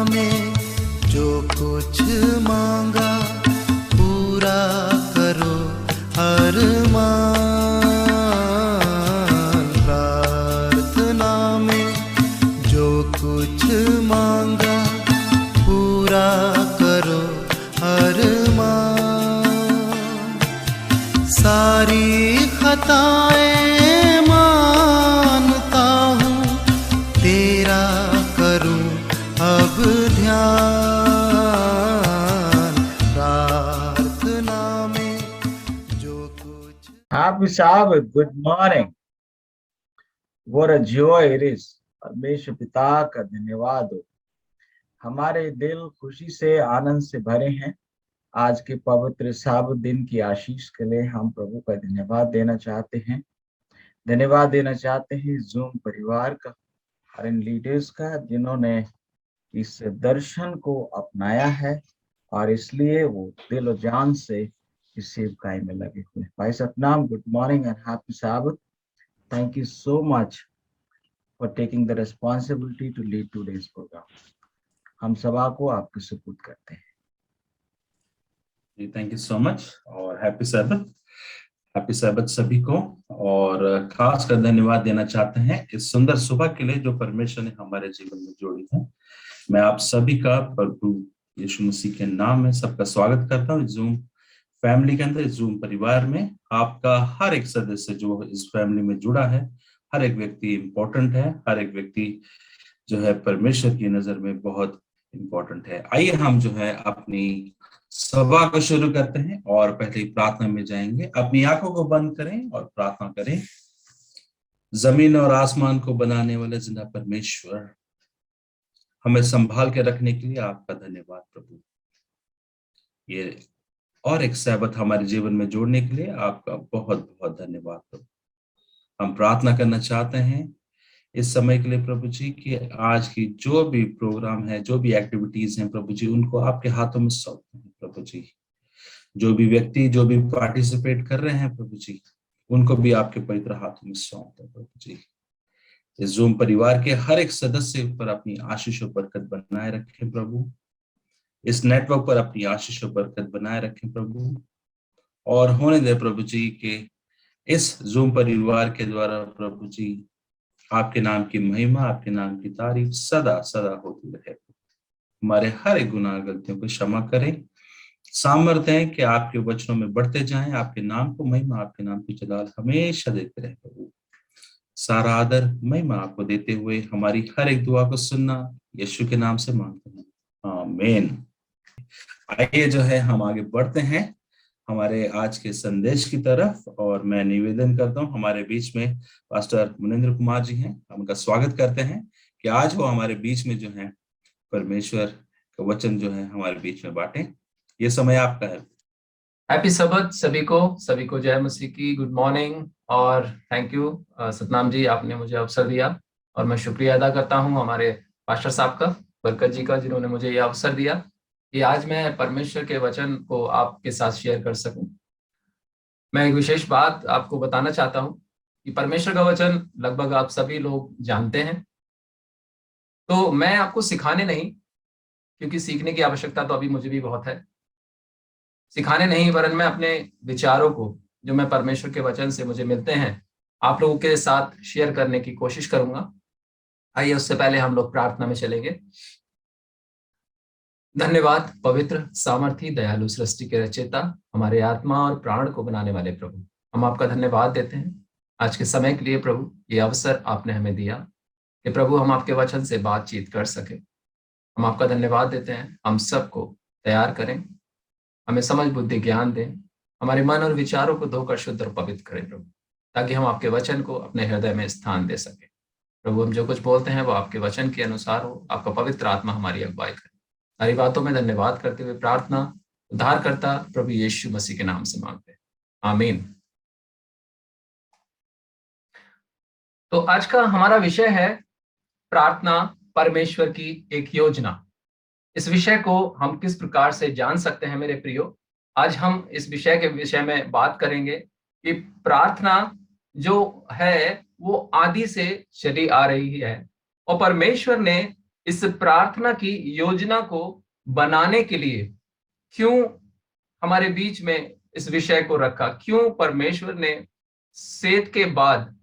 में जो कुछ मांगा पूरा करो अरमान। प्रार्थना में जो कुछ मांगा पूरा करो अरमान। सारी खताएं मानता हूँ तेरा करूँ अब ध्यान। प्रार्थना में जो कुछ। Happy Sabbath. Good morning. What a joy it is. परमेश्वर पिता का धन्यवाद हो। हमारे दिल खुशी से आनंद से भरे हैं। आज के पवित्र साबत दिन की आशीष के लिए हम प्रभु का धन्यवाद देना चाहते हैं। धन्यवाद देना चाहते हैं जूम परिवार का और इन लीडर्स का जिन्होंने इस दर्शन को अपनाया है और इसलिए वो दिल और जान से इस सेवकाई में लगे हुए। भाई Satnam, good morning and happy Sabbath. Thank you so much for taking the responsibility to lead today's program. हम सभा को आपके सुपुर्द करते हैं। थैंक यू सो मच और हैप्पी सैबत सभी को। और खास कर धन्यवाद देना चाहते हैं इस सुंदर सुबह के लिए जो परमेश्वर ने हमारे जीवन में जोड़ी है। मैं आप सभी का प्रभु यीशु मसीह के नाम में सबका स्वागत करता हूँ। जूम फैमिली के अंदर, जूम परिवार में आपका हर एक सदस्य जो इस फैमिली में जुड़ा है, हर एक व्यक्ति इंपॉर्टेंट है। हर एक व्यक्ति जो है परमेश्वर की नजर में बहुत इंपॉर्टेंट है। आइए हम जो है अपनी सभा को शुरू करते हैं और पहले प्रार्थना में जाएंगे। अपनी आंखों को बंद करें और प्रार्थना करें। जमीन और आसमान को बनाने वाले जिंदा परमेश्वर, हमें संभाल के रखने के लिए आपका धन्यवाद प्रभु। ये और एक सैबत हमारे जीवन में जोड़ने के लिए आपका बहुत बहुत धन्यवाद प्रभु। हम प्रार्थना करना चाहते हैं इस समय के लिए प्रभु जी कि आज की जो भी प्रोग्राम है, जो भी एक्टिविटीज हैं प्रभु जी, उनको आपके हाथों में सौंपते हैं प्रभु जी। जो भी व्यक्ति जो भी पार्टिसिपेट कर रहे हैं प्रभु जी, उनको भी आपके पवित्र हाथों में सौंपते हैं प्रभु जी। इस जूम परिवार के हर एक सदस्य पर अपनी आशीष और बरकत बनाए रखें प्रभु। इस नेटवर्क पर अपनी आशीष और बरकत बनाए रखें प्रभु। और होने दे प्रभु जी के इस जूम परिवार के द्वारा प्रभु जी आपके नाम की महिमा, आपके नाम की तारीफ सदा सदा होती रहे। हमारे हर एक गुनाह गलतियों को क्षमा करें। सामर्थ्य है कि आपके वचनों में बढ़ते जाएं। आपके नाम को महिमा, आपके नाम की जलाल हमेशा देते रहे प्रभु। सारा आदर महिमा आपको देते हुए हमारी हर एक दुआ को सुनना यीशु के नाम से मांगते हैं, आमीन। आइए जो है हम आगे बढ़ते हैं हमारे आज के संदेश की तरफ। और मैं निवेदन करता हूं, हमारे बीच में पास्टर मुनिंद्र कुमार जी हैं। हम उनका स्वागत करते हैं कि आज वो हमारे बीच में जो है परमेश्वर का वचन जो है हमारे बीच में बांटें। ये समय आपका है। हैप्पी सबत सभी को जय मसीह की गुड मॉर्निंग और थैंक यू सतनाम जी, आपने मुझे अवसर दिया और मैं शुक्रिया अदा करता हूं हमारे पास्टर साहब का, बरकत जी का, जिन्होंने मुझे यह अवसर दिया कि आज मैं परमेश्वर के वचन को आपके साथ शेयर कर सकूं। मैं एक विशेष बात आपको बताना चाहता हूं कि परमेश्वर का वचन लगभग आप सभी लोग जानते हैं, तो मैं आपको सिखाने नहीं, क्योंकि सीखने की आवश्यकता तो अभी मुझे भी बहुत है, सिखाने नहीं वरन मैं अपने विचारों को जो मैं परमेश्वर के वचन से मुझे मिलते हैं आप लोगों के साथ शेयर करने की कोशिश करूंगा। आइए उससे पहले हम लोग प्रार्थना में चलेंगे। धन्यवाद पवित्र सामर्थी दयालु सृष्टि के रचयिता, हमारे आत्मा और प्राण को बनाने वाले प्रभु, हम आपका धन्यवाद देते हैं आज के समय के लिए प्रभु। ये अवसर आपने हमें दिया कि प्रभु हम आपके वचन से बातचीत कर सके। हम आपका धन्यवाद देते हैं, हम सबको तैयार करें, हमें समझ बुद्धि ज्ञान दें, हमारे मन और विचारों को धोकर शुद्ध और पवित्र करें प्रभु, ताकि हम आपके वचन को अपने हृदय में स्थान दे सके। प्रभु हम जो कुछ बोलते हैं वो आपके वचन के अनुसार हो, आपका पवित्र आत्मा हमारी अगुवाई करे। सारी बातों में धन्यवाद करते हुए प्रार्थना उद्धार करता प्रभु यीशु मसीह के नाम से मांगते हैं, आमीन। तो आज का हमारा विषय है प्रार्थना परमेश्वर की एक योजना। इस विषय को हम किस प्रकार से जान सकते हैं मेरे प्रियो, आज हम इस विषय के विषय में बात करेंगे कि प्रार्थना जो है वो आदि से चली आ रही है और परमेश्वर ने इस प्रार्थना की योजना को बनाने के लिए क्यों हमारे बीच में इस विषय को रखा, क्यों परमेश्वर ने सेत के बाद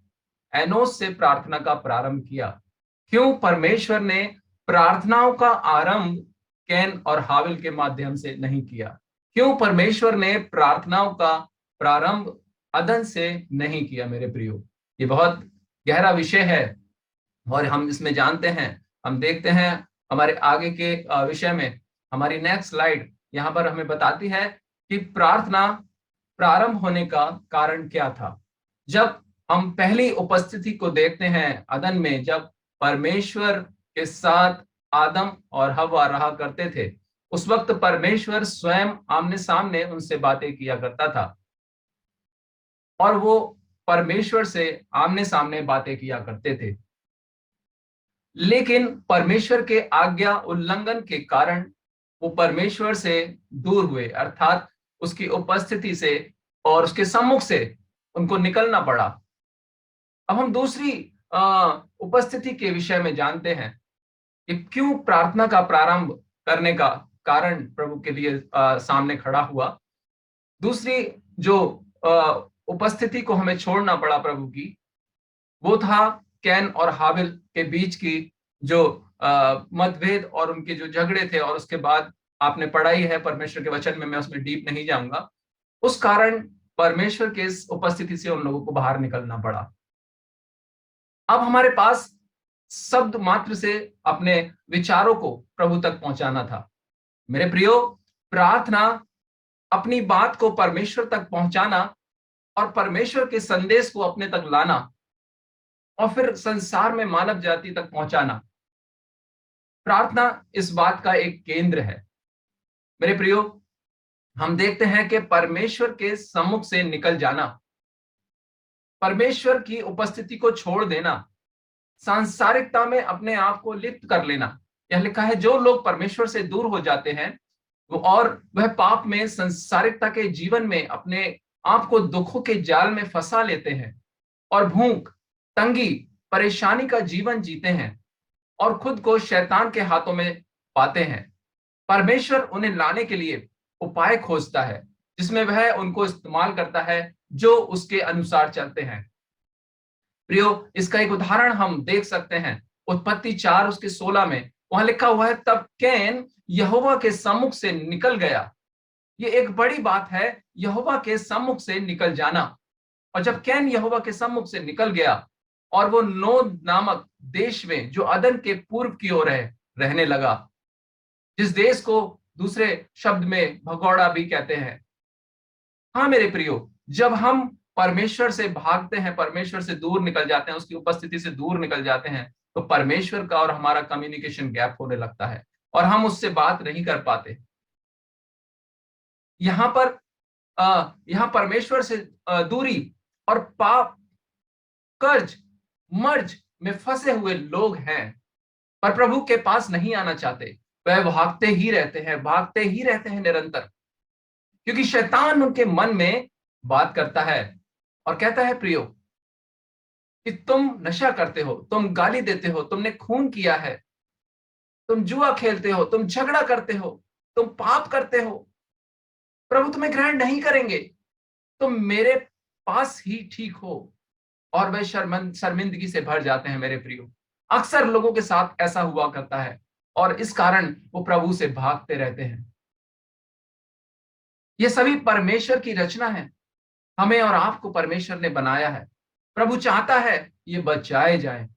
एनोस से प्रार्थना का प्रारंभ किया, क्यों परमेश्वर ने प्रार्थनाओं का आरंभ कैन और हाबिल के माध्यम से नहीं किया, क्यों परमेश्वर ने प्रार्थनाओं का प्रारंभ अदन से नहीं किया। मेरे प्रियो, ये बहुत गहरा विषय है और हम इसमें जानते हैं, हम देखते हैं हमारे आगे के विषय में। हमारी नेक्स्ट स्लाइड यहाँ पर हमें बताती है कि प्रार्थना प्रारंभ होने का कारण क्या था। जब हम पहली उपस्थिति को देखते हैं अदन में, जब परमेश्वर के साथ आदम और हव्वा रहा करते थे, उस वक्त परमेश्वर स्वयं आमने सामने उनसे बातें किया करता था और वो परमेश्वर से आमने सामने बातें किया करते थे। लेकिन परमेश्वर के आज्ञा उल्लंघन के कारण वो परमेश्वर से दूर हुए, अर्थात उसकी उपस्थिति से और उसके सम्मुख से उनको निकलना पड़ा। अब हम दूसरी उपस्थिति के विषय में जानते हैं कि क्यों प्रार्थना का प्रारंभ करने का कारण प्रभु के लिए सामने खड़ा हुआ। दूसरी जो उपस्थिति को हमें छोड़ना पड़ा प्रभु की, वो था कैन और हाबिल के बीच की जो मतभेद और उनके जो झगड़े थे, और उसके बाद आपने पढ़ाई है परमेश्वर के वचन में, मैं उसमें डीप नहीं जाऊंगा। उस कारण परमेश्वर के इस उपस्थिति से उन लोगों को बाहर निकलना पड़ा। अब हमारे पास शब्द मात्र से अपने विचारों को प्रभु तक पहुंचाना था। मेरे प्रियो, प्रार्थना अपनी बात को परमेश्वर तक पहुंचाना और परमेश्वर के संदेश को अपने तक लाना और फिर संसार में मानव जाति तक पहुंचाना, प्रार्थना इस बात का एक केंद्र है। मेरे प्रियो, हम देखते हैं कि परमेश्वर के सम्मुख से निकल जाना, परमेश्वर की उपस्थिति को छोड़ देना, सांसारिकता में अपने आप को लिप्त कर लेना। यह लिखा है, जो लोग परमेश्वर से दूर हो जाते हैं वो और वह पाप में, सांसारिकता के जीवन में अपने आप को दुखों के जाल में फंसा लेते हैं और भूख, तंगी, परेशानी का जीवन जीते हैं और खुद को शैतान के हाथों में पाते हैं। परमेश्वर उन्हें लाने के लिए उपाय खोजता है जिसमें वह उनको इस्तेमाल करता है जो उसके अनुसार चलते हैं। प्रियो, इसका एक उदाहरण हम देख सकते हैं उत्पत्ति 4 उसके 16 में। वहां लिखा हुआ है, तब कैन यहोवा के सम्मुख से निकल गया। ये एक बड़ी बात है, यहोवा के सम्मुख से निकल जाना। और जब कैन यहोवा के सम्मुख से निकल गया और वो नोद नामक देश में, जो अदन के पूर्व की ओर है, रहने लगा, जिस देश को दूसरे शब्द में भगोड़ा भी कहते हैं। हाँ मेरे प्रियो, जब हम परमेश्वर से भागते हैं, परमेश्वर से दूर निकल जाते हैं, उसकी उपस्थिति से दूर निकल जाते हैं, तो परमेश्वर का और हमारा कम्युनिकेशन गैप होने लगता है और हम उससे बात नहीं कर पाते। यहाँ परमेश्वर से दूरी और पाप, कर्ज, मर्ज में फंसे हुए लोग हैं, पर प्रभु के पास नहीं आना चाहते। वह भागते ही रहते हैं निरंतर, क्योंकि शैतान उनके मन में बात करता है और कहता है, प्रियो, कि तुम नशा करते हो, तुम गाली देते हो, तुमने खून किया है, तुम जुआ खेलते हो, तुम झगड़ा करते हो, तुम पाप करते हो, प्रभु तुम्हें ग्रहण नहीं करेंगे, तुम मेरे पास ही ठीक हो। और वे शर्मिंदगी से भर जाते हैं। मेरे प्रियो, अक्सर लोगों के साथ ऐसा हुआ करता है और इस कारण वो प्रभु से भागते रहते हैं। ये सभी परमेश्वर की रचना है। हमें और आपको परमेश्वर ने बनाया है। प्रभु चाहता है ये बचाए जाए।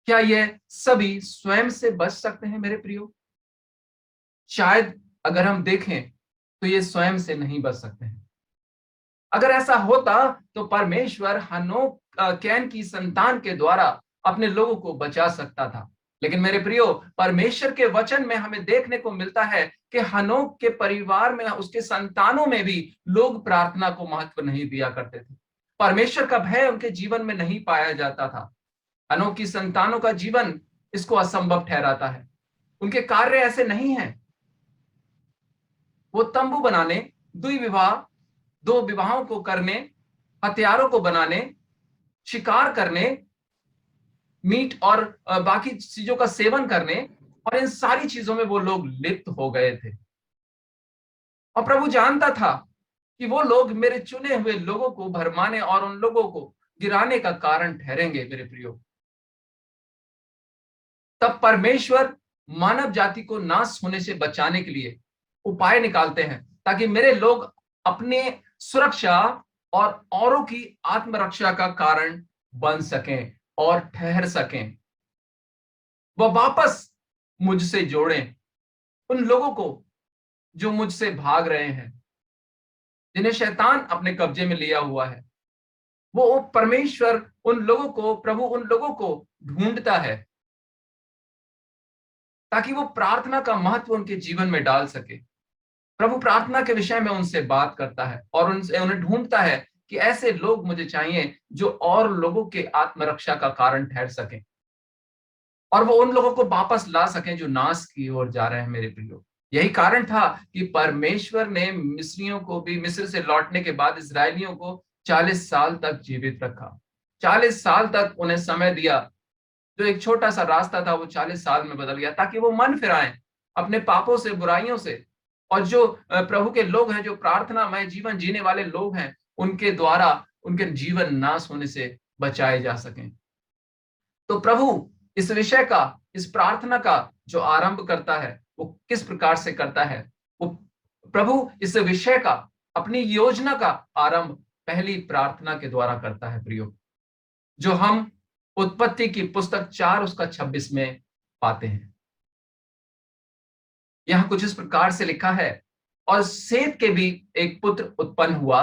क्या ये सभी स्वयं से बच सकते हैं? मेरे प्रियो, शायद अगर हम देखें तो ये स्वयं से नहीं बच सकते हैं। अगर ऐसा होता तो परमेश्वर हनोक कैन की संतान के द्वारा अपने लोगों को बचा सकता था। लेकिन मेरे प्रियो, परमेश्वर के वचन में हमें देखने को मिलता है कि हनोक के परिवार में, उसके संतानों में भी लोग प्रार्थना को महत्व नहीं दिया करते थे। परमेश्वर का भय उनके जीवन में नहीं पाया जाता था। हनोक की संतानों का जीवन इसको असंभव ठहराता है। उनके कार्य ऐसे नहीं हैं। वो तंबू बनाने, दो विवाहों को करने, हथियारों को बनाने, शिकार करने, मीट और बाकी चीजों का सेवन करने और इन सारी चीजों में वो लोग लिप्त हो गए थे। और प्रभु जानता था कि वो लोग मेरे चुने हुए लोगों को भरमाने और उन लोगों को गिराने का कारण ठहरेंगे मेरे प्रियो। तब परमेश्वर मानव जाति को नाश होने से बचाने के लिए उपाय निकालते हैं ताकि मेरे लोग अपने सुरक्षा और औरों की आत्मरक्षा का कारण बन सकें और ठहर सकें। वह वापस मुझसे जोड़ें उन लोगों को जो मुझसे भाग रहे हैं, जिन्हें शैतान अपने कब्जे में लिया हुआ है। वो परमेश्वर उन लोगों को, प्रभु उन लोगों को ढूंढता है ताकि वो प्रार्थना का महत्व उनके जीवन में डाल सके। प्रभु प्रार्थना के विषय में उनसे बात करता है और उनसे उन्हें ढूंढता है कि ऐसे लोग मुझे चाहिए जो और लोगों के आत्मरक्षा का कारण ठहर सकें और वो उन लोगों को वापस ला सकें जो नाश की ओर जा रहे हैं मेरे प्रियो। यही कारण था कि परमेश्वर ने मिस्रियों को भी मिस्र से लौटने के बाद इजरायलियों को 40 साल तक जीवित रखा। 40 साल तक उन्हें समय दिया। जो एक छोटा सा रास्ता था वो 40 साल में बदल गया ताकि वो मन फिराएं अपने पापों से, बुराइयों से। और जो प्रभु के लोग हैं, जो प्रार्थनामय जीवन जीने वाले लोग हैं, उनके द्वारा उनके जीवन नाश होने से बचाए जा सकें। तो प्रभु इस विषय का, इस प्रार्थना का जो आरंभ करता है वो किस प्रकार से करता है? वो प्रभु इस विषय का, अपनी योजना का आरंभ पहली प्रार्थना के द्वारा करता है प्रियो, जो हम उत्पत्ति की पुस्तक 4 उसका 26 में पाते हैं। यहां कुछ इस प्रकार से लिखा है, और सेत के भी एक पुत्र उत्पन्न हुआ।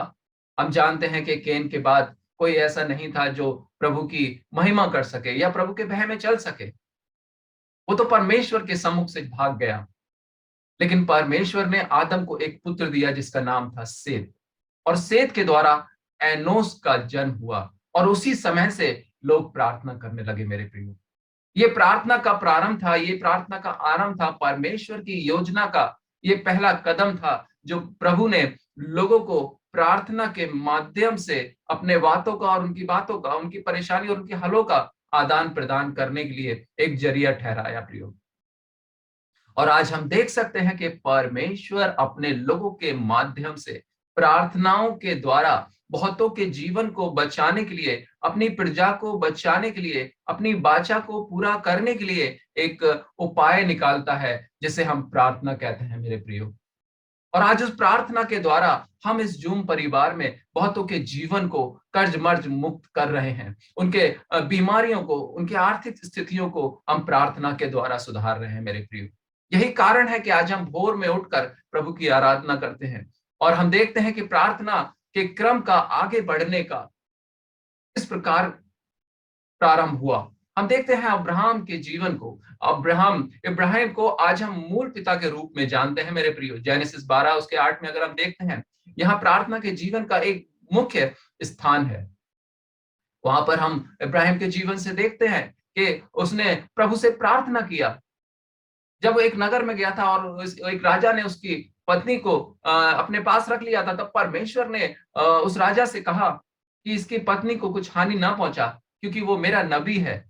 हम जानते हैं कि केन के बाद कोई ऐसा नहीं था जो प्रभु की महिमा कर सके या प्रभु के भय में चल सके। वो तो परमेश्वर के सम्मुख से भाग गया। लेकिन परमेश्वर ने आदम को एक पुत्र दिया जिसका नाम था सेत, और सेत के द्वारा एनोस का जन्म हुआ। और उसी समय से लोग प्रार्थना करने लगे मेरे प्रियो। ये प्रार्थना का प्रारंभ था, ये प्रार्थना का आरंभ था, परमेश्वर की योजना का ये पहला कदम था जो प्रभु ने लोगों को प्रार्थना के माध्यम से अपने बातों का और उनकी बातों का, उनकी परेशानी और उनके हलों का आदान प्रदान करने के लिए एक जरिया ठहराया प्रियो। और आज हम देख सकते हैं कि परमेश्वर अपने लोगों के माध्यम से, प्रार्थनाओं के द्वारा बहुतों के जीवन को बचाने के लिए, अपनी प्रजा को बचाने के लिए, अपनी वाचा को पूरा करने के लिए एक उपाय निकालता है जिसे हम प्रार्थना कहते हैं मेरे प्रियो। और आज उस प्रार्थना के द्वारा हम इस जूम परिवार में बहुतों के जीवन को कर्ज मर्ज मुक्त कर रहे हैं। उनके बीमारियों को, उनके आर्थिक स्थितियों को हम प्रार्थना के द्वारा सुधार रहे हैं मेरे प्रियो। यही कारण है कि आज हम भोर में उठकर प्रभु की आराधना करते हैं और हम देखते हैं कि प्रार्थना के क्रम का आगे बढ़ने का इस प्रकार प्रारंभ हुआ। हम देखते हैं अब्राहम के जीवन को, इब्राहिम को आज हम मूल पिता के रूप में जानते हैं मेरे प्रियो। जेनेसिस 12 उसके 8 में अगर हम देखते हैं, यहाँ प्रार्थना के जीवन का एक मुख्य स्थान है। वहां पर हम इब्राहिम के जीवन से देखते हैं कि उसने प्रभु से प्रार्थना किया। जब वो एक नगर में गया था और एक राजा ने उसकी पत्नी को अपने पास रख लिया था, तब परमेश्वर ने उस राजा से कहा कि इसकी पत्नी को कुछ हानि ना पहुंचा, क्योंकि वो मेरा नबी है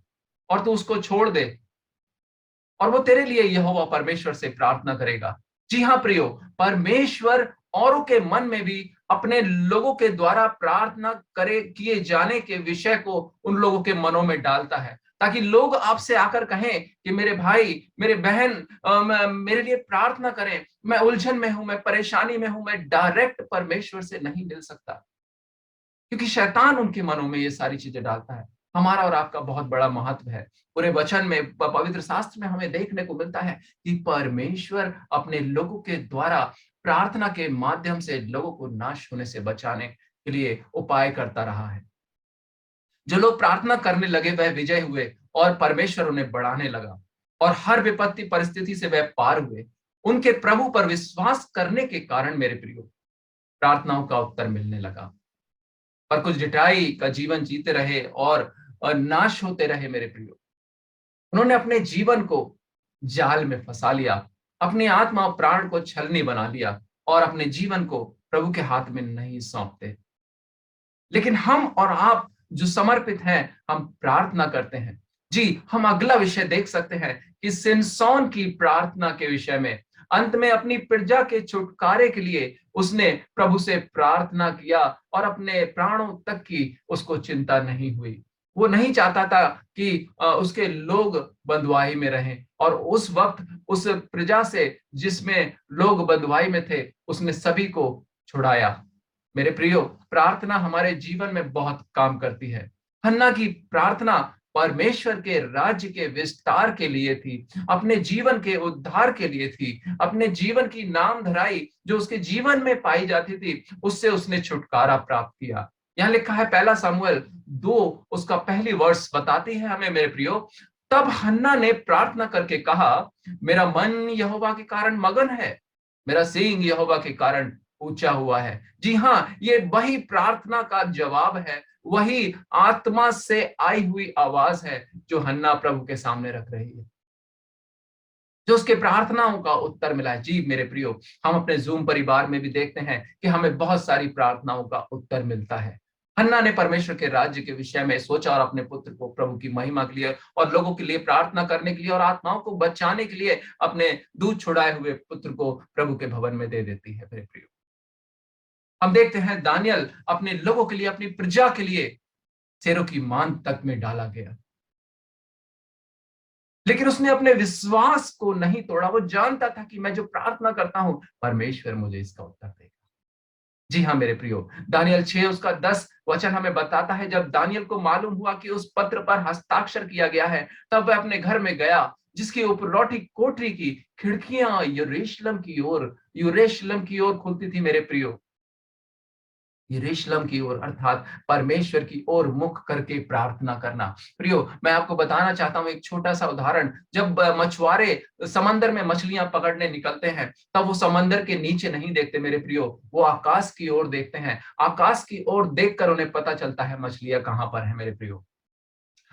और तू उसको छोड़ दे और वो तेरे लिए यहोवा परमेश्वर से प्रार्थना करेगा। जी हाँ प्रियो, परमेश्वर औरों के मन में भी अपने लोगों के द्वारा प्रार्थना किए जाने के विषय को उन लोगों के मनों में डालता है, ताकि लोग आपसे आकर कहें कि मेरे भाई, मेरे बहन, मेरे लिए प्रार्थना करें, मैं उलझन में हूं, मैं परेशानी में हूं, मैं डायरेक्ट परमेश्वर से नहीं मिल सकता, क्योंकि शैतान उनके मनों में ये सारी चीजें डालता है। हमारा और आपका बहुत बड़ा महत्व है। पूरे वचन में, पवित्र शास्त्र में हमें देखने को मिलता है कि परमेश्वर अपने लोगों के द्वारा प्रार्थना के माध्यम से लोगों को नाश होने से बचाने के लिए उपाय करता रहा है। जो लोग प्रार्थना करने लगे वह विजय हुए और परमेश्वर उन्हें बढ़ाने लगा और हर विपत्ति परिस्थिति से वह पार हुए। उनके प्रभु पर विश्वास करने के कारण मेरे प्रियो, प्रार्थनाओं का उत्तर मिलने लगा। पर कुछ ढिठाई का जीवन जीते रहे और नाश होते रहे मेरे प्रियो। उन्होंने अपने जीवन को जाल में फंसा लिया, अपनी आत्मा प्राण को छलनी बना लिया और अपने जीवन को प्रभु के हाथ में नहीं सौंपते। लेकिन हम और आप जो समर्पित हैं, हम प्रार्थना करते हैं। जी, हम अगला विषय देख सकते हैं कि सिमसोन की प्रार्थना के विषय में अंत में अपनी प्रजा के छुटकारे के लिए उसने प्रभु से प्रार्थना किया और अपने प्राणों तक की उसको चिंता नहीं हुई। वो नहीं चाहता था कि उसके लोग बंधुआई में रहें, और उस वक्त उस प्रजा से जिसमें लोग बंधुआई में थे उसने सभी को छुड़ाया। मेरे प्रियो, प्रार्थना हमारे जीवन में बहुत काम करती है। हन्ना की प्रार्थना परमेश्वर के राज्य के विस्तार के लिए थी, अपने जीवन के उद्धार के लिए थी, अपने जीवन की नामधराई जो उसके जीवन में पाई जाती थी उससे उसने छुटकारा प्राप्त किया। यहाँ लिखा है पहला सामुएल 2 उसका पहली वर्ष बताती है हमें मेरे प्रियो, तब हन्ना ने प्रार्थना करके कहा, मेरा मन यहोवा के कारण मगन है, मेरा सींग यहोवा के कारण ऊंचा हुआ है। जी हाँ, ये वही प्रार्थना का जवाब है, वही आत्मा से आई हुई आवाज है जो हन्ना प्रभु के सामने रख रही है, जो उसके प्रार्थनाओं का उत्तर मिला है। जी मेरे प्रियो, हम अपने जूम परिवार में भी देखते हैं कि हमें बहुत सारी प्रार्थनाओं का उत्तर मिलता है। हन्ना ने परमेश्वर के राज्य के विषय में सोचा और अपने पुत्र को प्रभु की महिमा के लिए और लोगों के लिए प्रार्थना करने के लिए और आत्माओं को बचाने के लिए अपने दूध छुड़ाए हुए पुत्र को प्रभु के भवन में दे देती है। मेरे प्रियो, हम देखते हैं दानियल अपने लोगों के लिए, अपनी प्रजा के लिए शेरों की मान तक में डाला गया, लेकिन उसने अपने विश्वास को नहीं तोड़ा। वो जानता था कि मैं जो प्रार्थना करता हूं परमेश्वर मुझे इसका उत्तर देगा। जी हाँ मेरे प्रियो, दानियल 6 उसका 10 वचन हमें बताता है, जब दानियल को मालूम हुआ कि उस पत्र पर हस्ताक्षर किया गया है, तब वह अपने घर में गया जिसकी उपरौठी कोठरी की खिड़कियां यरूशलेम की ओर खुलती थी। मेरे प्रियो, यरूशलेम की ओर अर्थात परमेश्वर की ओर मुख करके प्रार्थना करना। प्रियो, मैं आपको बताना चाहता हूं एक छोटा सा उदाहरण। जब मछुआरे समंदर में मछलियां पकड़ने निकलते हैं तब वो समंदर के नीचे नहीं देखते मेरे प्रियो, वो आकाश की ओर देखते हैं। आकाश की ओर देखकर उन्हें पता चलता है मछलियां कहां पर है मेरे प्रियो।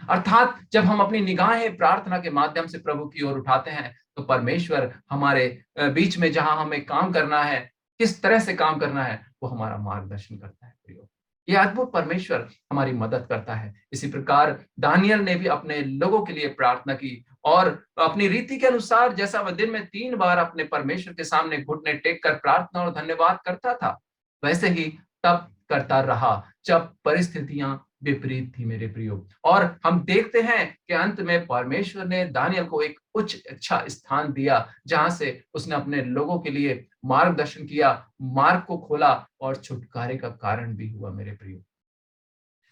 अर्थात जब हम अपनी निगाहें प्रार्थना के माध्यम से प्रभु की ओर उठाते हैं तो परमेश्वर हमारे बीच में जहां हमें काम करना है, किस तरह से काम करना है, वो हमारा मार्गदर्शन करता है। प्रियो, ये अद्भुत परमेश्वर हमारी मदद करता है। इसी प्रकार दानियल ने भी अपने लोगों के लिए प्रार्थना की और अपनी रीति के अनुसार जैसा वह दिन में 3 बार अपने परमेश्वर के सामने घुटने टेक कर प्रार्थना और धन्यवाद करता था, वैसे ही तब करता रहा जब परिस्थितियां विपरीत थी मेरे प्रियो। और हम देखते हैं कि अंत में परमेश्वर ने दानियल को एक उच्च अच्छा स्थान दिया जहां से उसने अपने लोगों के लिए मार्गदर्शन किया, मार्ग को खोला और छुटकारे का कारण भी हुआ। मेरे प्रियो,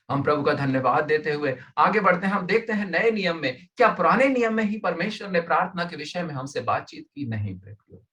हम प्रभु का धन्यवाद देते हुए आगे बढ़ते हैं। हम देखते हैं नए नियम में, क्या पुराने नियम में ही परमेश्वर ने प्रार्थना के विषय में हमसे बातचीत की? नहीं मेरे प्रियो,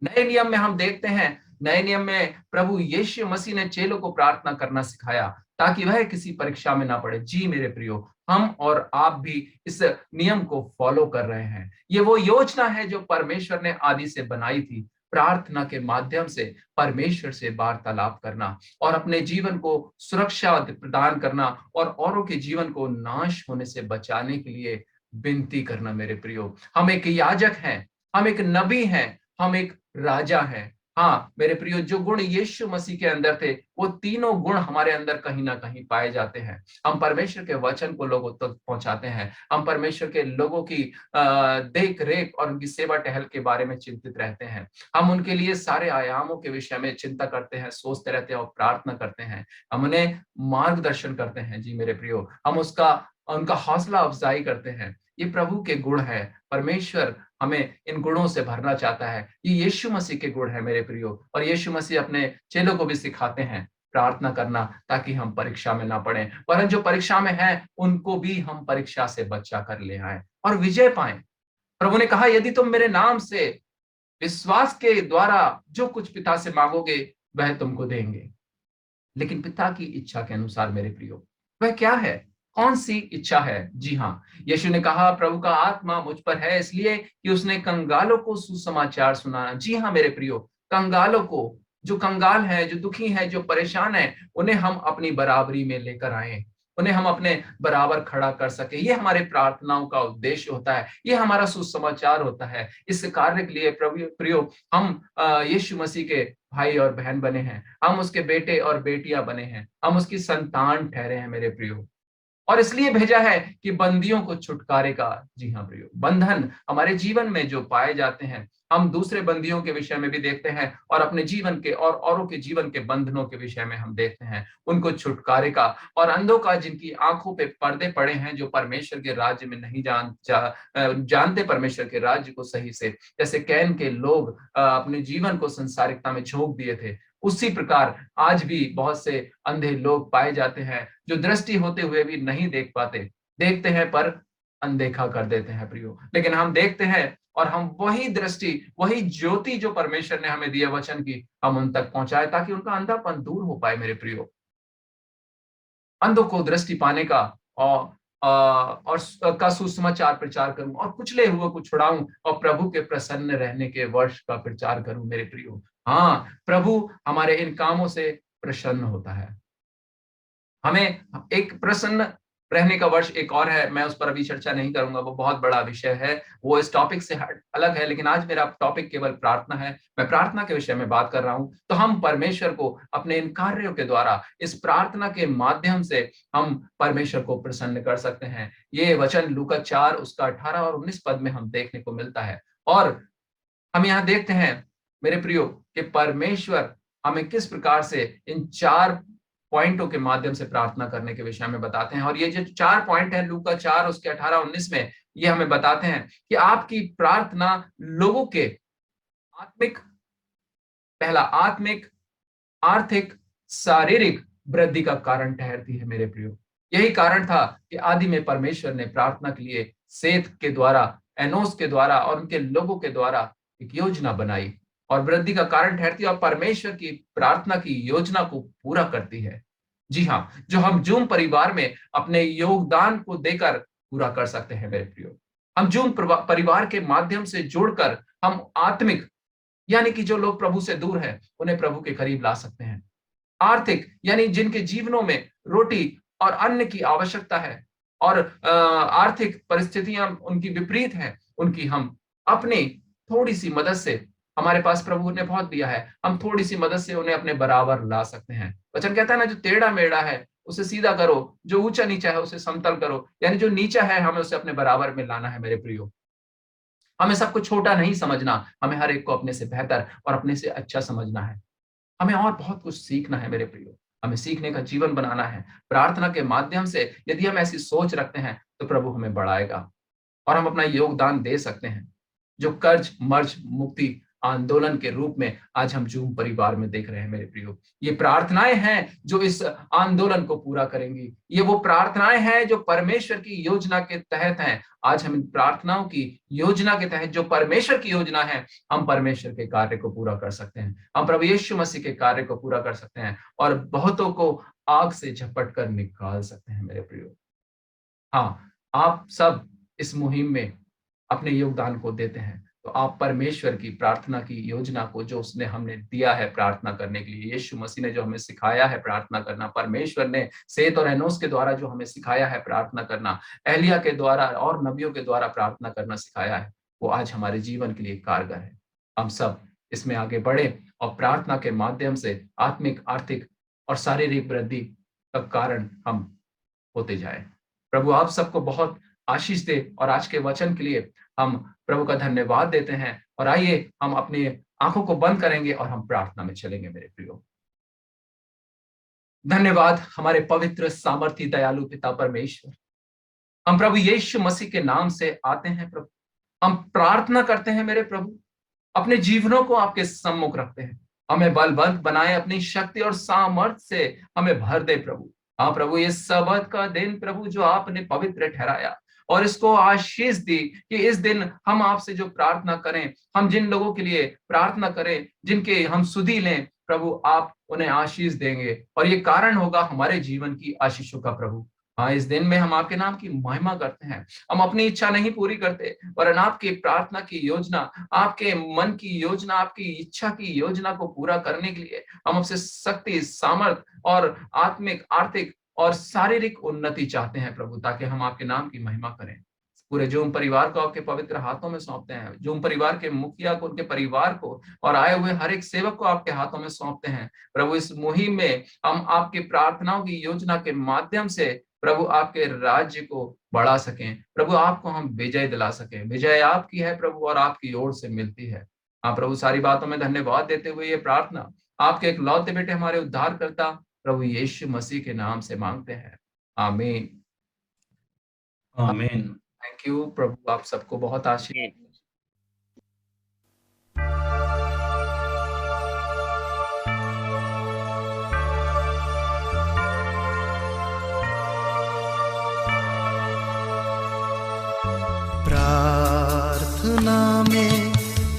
नए नियम में हम देखते हैं, नए नियम में प्रभु यीशु मसीह ने चेलों को प्रार्थना करना सिखाया ताकि वह किसी परीक्षा में ना पड़े। जी मेरे प्रियो, हम और आप भी इस नियम को फॉलो कर रहे हैं। ये वो योजना है जो परमेश्वर ने आदि से बनाई थी, प्रार्थना के माध्यम से परमेश्वर से वार्तालाप करना और अपने जीवन को सुरक्षा प्रदान करना और औरों के जीवन को नाश होने से बचाने के लिए विनती करना। मेरे प्रियो, हम एक याजक हैं, हम एक नबी हैं, हम एक राजा है। हाँ मेरे प्रियो, जो गुण यीशु मसीह के अंदर थे वो तीनों गुण हमारे अंदर कहीं ना कहीं पाए जाते हैं। हम परमेश्वर के वचन को लोगों तक पहुंचाते हैं, हम परमेश्वर के लोगों की देख रेख और उनकी सेवा टहल के बारे में चिंतित रहते हैं। हम उनके लिए सारे आयामों के विषय में चिंता करते हैं, सोचते रहते हैं और प्रार्थना करते हैं। हम उन्हें मार्गदर्शन करते हैं। जी मेरे प्रियो, हम उनका हौसला अफजाई करते हैं। ये प्रभु के गुण है। परमेश्वर हमें इन गुणों से भरना चाहता है। ये यीशु मसीह के गुण है मेरे प्रियो, और यीशु मसीह अपने चेलों को भी सिखाते हैं प्रार्थना करना ताकि हम परीक्षा में ना पड़े, वरन जो परीक्षा में है उनको भी हम परीक्षा से बचा कर ले आए और विजय पाएं। प्रभु ने कहा, यदि तुम मेरे नाम से विश्वास के द्वारा जो कुछ पिता से मांगोगे वह तुमको देंगे। लेकिन पिता की इच्छा के अनुसार मेरे प्रियो, वह क्या है? कौन सी इच्छा है? जी हाँ, यीशु ने कहा, प्रभु का आत्मा मुझ पर है इसलिए कि उसने कंगालों को सुसमाचार सुनाना। जी हाँ मेरे प्रियो, कंगालों को, जो कंगाल है, जो दुखी है, जो परेशान है, उन्हें हम अपनी बराबरी में लेकर आए, उन्हें हम अपने बराबर खड़ा कर सके। ये हमारे प्रार्थनाओं का उद्देश्य होता है, ये हमारा सुसमाचार होता है। इस कार्य के लिए प्रभु प्रियो हम यीशु मसीह के भाई और बहन बने हैं, हम उसके बेटे और बेटियां बने हैं, हम उसकी संतान ठहरे हैं मेरे प्रियो। और इसलिए भेजा है कि बंदियों को छुटकारे का, जी हाँ प्रियो, बंधन हमारे जीवन में जो पाए जाते हैं, हम दूसरे बंदियों के विषय में भी देखते हैं और अपने जीवन के और औरों के जीवन के बंधनों के विषय में हम देखते हैं, उनको छुटकारे का, और अंधों का जिनकी आंखों पे पर्दे पड़े हैं, जो परमेश्वर के राज्य में नहीं जानते परमेश्वर के राज्य को सही से, जैसे कैन के लोग अपने जीवन को संसारिकता में झोंक दिए थे, उसी प्रकार आज भी बहुत से अंधे लोग पाए जाते हैं जो दृष्टि होते हुए भी नहीं देख पाते, देखते हैं पर अनदेखा कर देते हैं प्रियो। लेकिन हम देखते हैं और हम वही दृष्टि, वही ज्योति जो परमेश्वर ने हमें दिया वचन की, हम उन तक पहुंचाए ताकि उनका अंधापन दूर हो पाए मेरे प्रियो। अंधों को दृष्टि पाने का और का सुसमाचार प्रचार करूं, और कुचले हुए को छुड़ाऊं, और प्रभु के प्रसन्न रहने के वर्ष का प्रचार करूं मेरे प्रियो। हाँ, प्रभु हमारे इन कामों से प्रसन्न होता है। हमें एक प्रसन्न रहने का वर्ष एक और है, मैं उस पर अभी चर्चा नहीं करूंगा, वो बहुत बड़ा विषय है, वो इस टॉपिक से अलग है। लेकिन आज मेरा टॉपिक केवल प्रार्थना है, मैं प्रार्थना के विषय में बात कर रहा हूं। तो हम परमेश्वर को अपने इन कार्यों के द्वारा, इस प्रार्थना के माध्यम से हम परमेश्वर को प्रसन्न कर सकते हैं। ये वचन लूका 4 उसका 18 और 19 पद में हम देखने को मिलता है। और हम यहाँ देखते हैं मेरे प्रियो कि परमेश्वर हमें किस प्रकार से इन 4 पॉइंटों के माध्यम से प्रार्थना करने के विषय में बताते हैं। और ये जो 4 पॉइंट है लूका 4 उसके 18-19 में, ये हमें बताते हैं कि आपकी प्रार्थना लोगों के आत्मिक, पहला आत्मिक, आर्थिक, शारीरिक वृद्धि का कारण ठहरती है मेरे प्रियो। यही कारण था कि आदि में परमेश्वर ने प्रार्थना के लिए सेत के द्वारा, एनोस के द्वारा और उनके लोगों के द्वारा एक योजना बनाई, और वृद्धि का कारण ठहरती है और परमेश्वर की प्रार्थना की योजना को पूरा करती है। जी हाँ, जो हम जूम परिवार में अपने योगदान को देकर पूरा कर सकते हैं मेरे प्रियो। हम जूम परिवार के माध्यम से जुड़कर हम आत्मिक, यानी कि जो लोग प्रभु से दूर हैं उन्हें प्रभु के करीब ला सकते हैं। आर्थिक, यानी जिनके जीवनों में रोटी और अन्न की आवश्यकता है और आर्थिक परिस्थितियां उनकी विपरीत है, उनकी हम अपनी थोड़ी सी मदद से, हमारे पास प्रभु ने बहुत दिया है, हम थोड़ी सी मदद से उन्हें अपने बराबर ला सकते हैं। वचन कहता है ना, जो टेढ़ा मेढ़ा है उसे सीधा करो, जो ऊंचा नीचा है उसे समतल करो, यानी जो नीचा है हमें उसे अपने बराबर में लाना है मेरे प्रियो। हमें सबको छोटा नहीं समझना, हमें हर एक को अपने से बेहतर और अपने से अच्छा समझना है। हमें और बहुत कुछ सीखना है मेरे प्रियो, हमें सीखने का जीवन बनाना है। प्रार्थना के माध्यम से यदि हम ऐसी सोच रखते हैं तो प्रभु हमें बढ़ाएगा और हम अपना योगदान दे सकते हैं, जो कर्ज मर्ज मुक्ति आंदोलन के रूप में आज हम जूम परिवार में देख रहे हैं मेरे प्रियो। ये प्रार्थनाएं हैं जो इस आंदोलन को पूरा करेंगी। ये वो प्रार्थनाएं हैं जो परमेश्वर की योजना के तहत हैं। आज हम इन प्रार्थनाओं की योजना के तहत, जो परमेश्वर की योजना है, हम परमेश्वर के कार्य को पूरा कर सकते हैं, हम प्रभु यीशु मसीह के कार्य को पूरा कर सकते हैं और बहुतों को आग से झपट कर निकाल सकते हैं मेरे प्रियो। हाँ, आप सब इस मुहिम में अपने योगदान को देते हैं तो आप परमेश्वर की प्रार्थना की योजना को, जो उसने हमने दिया है प्रार्थना करने के लिए, यीशु मसीह ने जो हमें सिखाया है प्रार्थना करना, परमेश्वर ने सेत और एनोस के द्वारा जो हमें सिखाया है प्रार्थना करना, एलिया के द्वारा और नबियों के द्वारा प्रार्थना करना सिखाया है, वो आज हमारे जीवन के लिए कारगर है। हम सब इसमें आगे बढ़े और प्रार्थना के माध्यम से आत्मिक, आर्थिक और शारीरिक वृद्धि का कारण हम होते जाए। प्रभु आप सबको बहुत आशीष दे और आज के वचन के लिए हम प्रभु का धन्यवाद देते हैं। और आइए हम अपनी आंखों को बंद करेंगे और हम प्रार्थना में चलेंगे मेरे प्रियो। धन्यवाद हमारे पवित्र, सामर्थी, दयालु पिता परमेश्वर, हम प्रभु यीशु मसीह के नाम से आते हैं प्रभु, हम प्रार्थना करते हैं मेरे प्रभु, अपने जीवनों को आपके सम्मुख रखते हैं, हमें बलवंत बनाए, अपनी शक्ति और सामर्थ्य से हमें भर दे प्रभु। हाँ प्रभु, ये सबत का दिन प्रभु जो आपने पवित्र ठहराया और इसको आशीष दी कि इस दिन हम आपसे जो प्रार्थना करें, हम जिन लोगों के लिए प्रार्थना करें, जिनके हम सुधि लें प्रभु, आप उन्हें आशीष देंगे और ये कारण होगा हमारे जीवन की आशीषों का प्रभु। हाँ, इस दिन में हम आपके नाम की महिमा करते हैं, हम अपनी इच्छा नहीं पूरी करते वरन आपकी प्रार्थना की योजना, आपके मन की योजना, आपकी इच्छा की योजना को पूरा करने के लिए हम आपसे शक्ति, सामर्थ और आत्मिक, आर्थिक और शारीरिक उन्नति चाहते हैं प्रभु, ताकि हम आपके नाम की महिमा करें। पूरे जूम परिवार को आपके पवित्र हाथों में सौंपते हैं, जूम परिवार के मुखिया को, उनके परिवार को और आए हुए हर एक सेवक को आपके हाथों में सौंपते हैं प्रभु। इस मुहिम में हम आपकी प्रार्थनाओं की योजना के माध्यम से प्रभु आपके राज्य को बढ़ा सकें, प्रभु आपको हम विजय दिला सकें। विजय आपकी है प्रभु और आपकी ओर से मिलती है। हाँ प्रभु, सारी बातों में धन्यवाद देते हुए ये प्रार्थना आपके इकलौते बेटे हमारे उद्धारकर्ता प्रभु यीशु मसीह के नाम से मांगते हैं, आमीन। आमीन। थैंक यू प्रभु, आप सबको बहुत आशीष। प्रार्थना में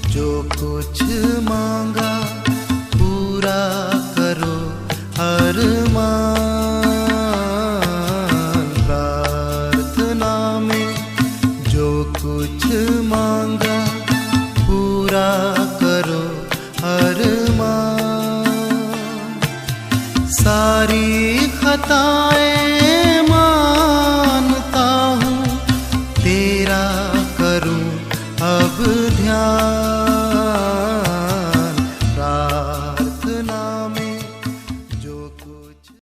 जो कुछ मांगा पूरा करो अरमान। प्रार्थना में जो कुछ मांगा पूरा करो अरमान। सारी खताएं